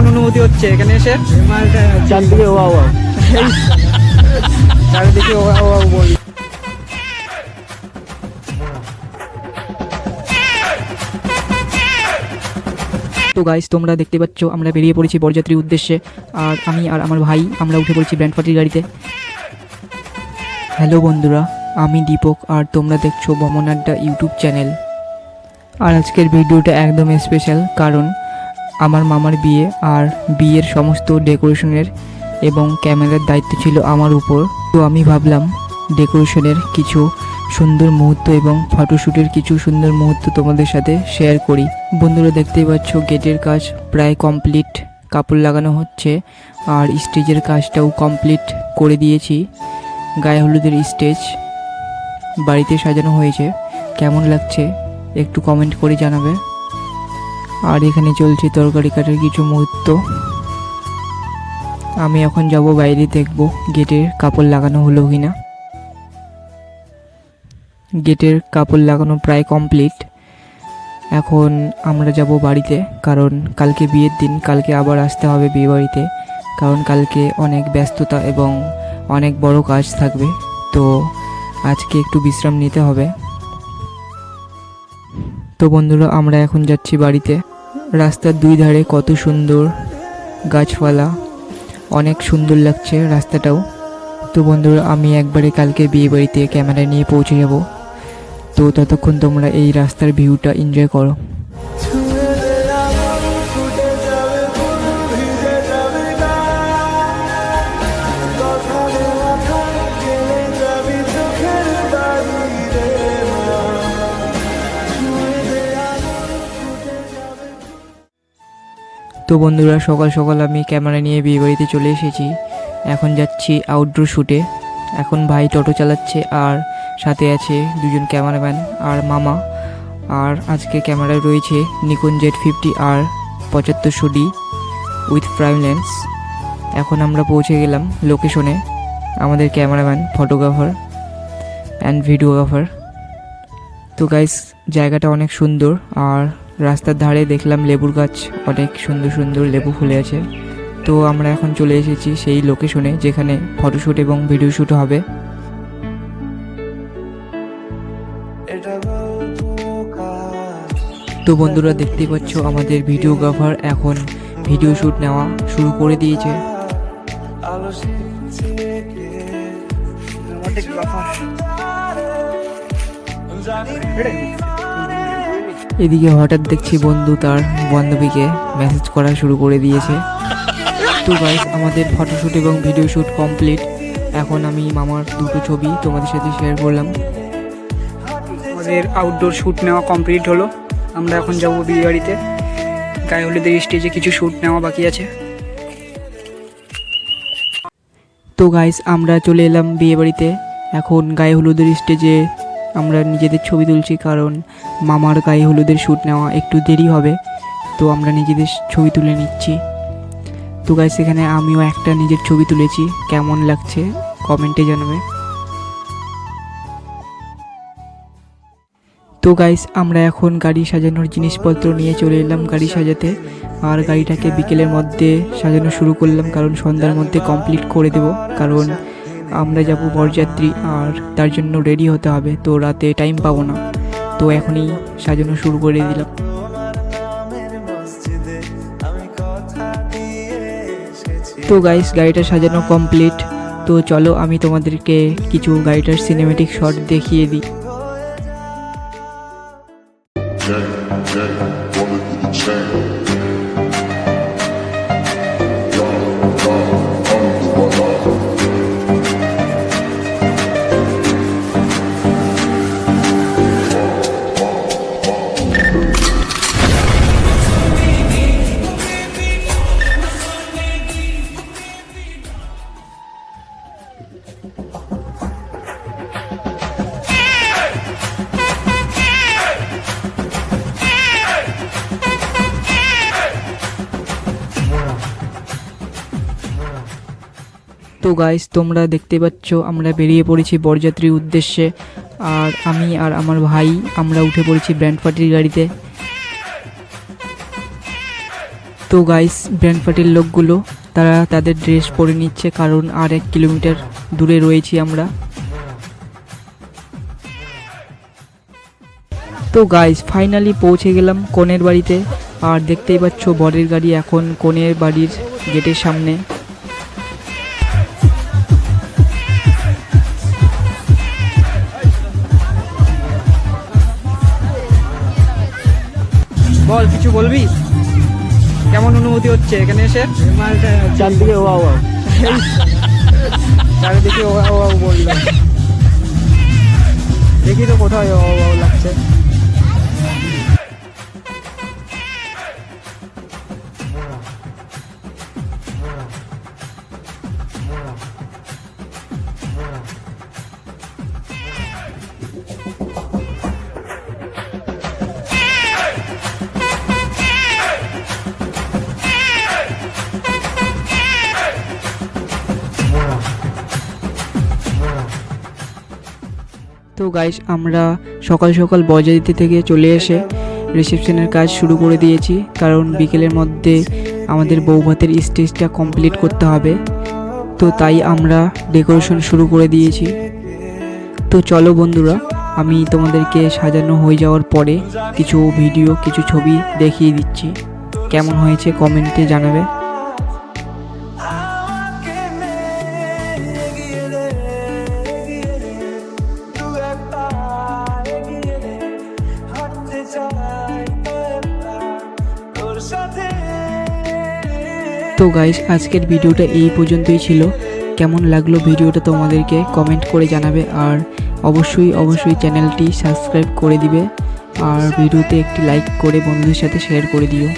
কেমন অনুভূতি হচ্ছে এখানে এসে? চারদিকে ওয়া ওয়া, চারিদিকে ওয়া ওয়া বলি। তো গাইস, তোমরা দেখতে পাচ্ছ আমরা বেরিয়ে পড়েছি বরযাত্রীর উদ্দেশ্যে। আর আমি আর আমার ভাই আমরা উঠে পড়েছি ব্যান্ড পার্টির গাড়িতে। হ্যালো বন্ধুরা, আমি দীপক আর তোমরা দেখছো ভ্রমণ আড্ডা ইউটিউব চ্যানেল। আর আজকের ভিডিওটা একদম স্পেশাল, কারণ আমার মামার বিয়ে, আর বিয়ের সমস্ত ডেকোরেশনের এবং ক্যামেরার দায়িত্ব ছিল আমার উপর। তো আমি ভাবলাম ডেকোরেশনের কিছু সুন্দর মুহূর্ত এবং ফটোশ্যুটের কিছু সুন্দর মুহূর্ত তোমাদের সাথে শেয়ার করি। বন্ধুরা দেখতেই পাচ্ছ গেটের কাজ প্রায় কমপ্লিট, কাপড় লাগানো হচ্ছে, আর স্টেজের কাজটাও কমপ্লিট করে দিয়েছি। গায়ে হলুদের স্টেজ বাড়িতে সাজানো হয়েছে, কেমন লাগছে একটু কমেন্ট করে জানাবে। আর এখানে চলছে তরকারি কাটার কিছু মুহূর্ত। আমি এখন যাব বাইরে, দেখব গেটের কাপড় লাগানো হলো কিনা। গেটের কাপড় লাগানো প্রায় কমপ্লিট। এখন আমরা যাব বাড়িতে, কারণ কালকে বিয়ের দিন, কালকে আবার আসতে হবে বিয়ে বাড়িতে, কারণ কালকে অনেক ব্যস্ততা এবং অনেক বড় কাজ থাকবে। তো আজকে একটু বিশ্রাম নিতে হবে। তো বন্ধুরা, আমরা এখন যাচ্ছি বাড়িতে। রাস্তার দুই ধারে কত সুন্দর গাছপালা, অনেক সুন্দর লাগছে রাস্তাটাও। তো বন্ধুরা, আমি একবারে কালকে বিয়ে বাড়িতে ক্যামেরা নিয়ে পৌঁছে যাব। তো ততক্ষণ তোমরা এই রাস্তার ভিউটা এনজয় করো। তো বন্ধুরা, সকাল সকাল আমি ক্যামেরা নিয়ে বিয়ে বাড়িতে চলে এসেছি। এখন যাচ্ছি আউটডোর শ্যুটে। এখন ভাই টোটো চালাচ্ছে, আর সাথে আছে দুজন ক্যামেরাম্যান আর মামা। আর আজকে ক্যামেরায় রয়েছে Nikon Z50R 7500D with prime lens. এখন আমরা পৌঁছে গেলাম লোকেশনে। আমাদের ক্যামেরাম্যান, ফটোগ্রাফার অ্যান্ড ভিডিওগ্রাফার। তো গাইস, জায়গাটা অনেক সুন্দর। আর রাস্তার ধারে দেখলাম লেবুর গাছ, অনেক সুন্দর সুন্দর লেবু ফুলে আছে। তো আমরা এখন চলে এসেছি সেই লোকেশনে যেখানে ফটোশ্যুট এবং ভিডিও শ্যুট হবে। তো বন্ধুরা দেখতেই পাচ্ছ আমাদের ভিডিওগ্রাফার এখন ভিডিও শ্যুট নেওয়া শুরু করে দিয়েছে। এদিকে হঠাৎ দেখছি বন্ধু তার বান্ধবীকে মেসেজ করা শুরু করে দিয়েছে। তো গাইস, আমাদের ফটোশ্যুট এবং ভিডিও শ্যুট কমপ্লিট। এখন আমি মামার দুটো ছবি তোমাদের সাথে শেয়ার করলাম। আমাদের আউটডোর শ্যুট নেওয়া কমপ্লিট হলো। আমরা এখন যাব বিয়ে বাড়িতে। গায়ে হলুদের স্টেজে কিছু শ্যুট নেওয়া বাকি আছে। তো গাইস, আমরা চলে এলাম বিয়ে বাড়িতে। এখন গায়ে হলুদের স্টেজে আমরা নিজেদের ছবি তুলছি, কারণ মামার গায়ে হলুদের শ্যুট নেওয়া একটু দেরি হবে। তো আমরা নিজেদের ছবি তুলে নিচ্ছি। তো গাইস, এখানে আমিও একটা নিজের ছবি তুলেছি, কেমন লাগছে কমেন্টে জানাবে। তো গাইস, আমরা এখন গাড়ি সাজানোর জিনিসপত্র নিয়ে চলে এলাম গাড়ি সাজাতে। আর গাড়িটাকে বিকেলের মধ্যে সাজানো শুরু করলাম, কারণ সন্ধ্যার মধ্যে কমপ্লিট করে দেব, কারণ আমরা যাব বরযাত্রী আর তার জন্য রেডি হতে হবে। তো রাতে টাইম পাবো না, তো এখনই সাজানো শুরু করে দিলাম। তো গাইস, গাড়িটা সাজানো কমপ্লিট। তো চলো আমি তোমাদেরকে কিছু গাড়িটার সিনেমেটিক শট দেখিয়ে দিই। তো গাইস, তোমরা দেখতে পাচ্ছ আমরা বেরিয়ে পড়েছি বরযাত্রীর উদ্দেশ্যে। আর আমি আর আমার ভাই আমরা উঠে পড়েছি ব্যান্ড পার্টির গাড়িতে। তো গাইস, ব্র্যান্ড পার্টির লোকগুলো তারা তাদের ড্রেস পরে নিচ্ছে, কারণ আর 1 কিলোমিটার দূরে রয়েছি আমরা। তো গাইস, ফাইনালি পৌঁছে গেলাম কনের বাড়িতে। আর দেখতেই পাচ্ছ বরের গাড়ি এখন কনের বাড়ির গেটের সামনে। বল, কিছু বলবি? কেমন অনুভূতি হচ্ছে এখানে এসে? মালটা চারদিকে ওয়াও ওয়াও। চারিদিকে ওয়া ওয়া বললো, দেখি তো কোথায় ওয়া ওয়া লাগছে। তো গাইস, আমরা সকাল সকাল বরযাত্রী থেকে চলে এসে রিসেপশনের কাজ শুরু করে দিয়েছি, কারণ বিকেলের মধ্যে আমাদের বৌভাতের স্টেজটা কমপ্লিট করতে হবে। তো তাই আমরা ডেকোরেশন শুরু করে দিয়েছি। তো চলো বন্ধুরা, আমি তোমাদেরকে সাজানো হয়ে যাওয়ার পরে কিছু ভিডিও, কিছু ছবি দেখিয়ে দিচ্ছি। কেমন হয়েছে কমেন্টে জানাবে। তো গাইস, আজকের ভিডিওটা এই পর্যন্তই ছিল। কেমন লাগলো ভিডিওটা তোমাদেরকে কমেন্ট করে জানাবে। আর অবশ্যই চ্যানেলটি সাবস্ক্রাইব করে দিবে। আর ভিডিওতে একটি লাইক করে বন্ধুদের সাথে শেয়ার করে দিও।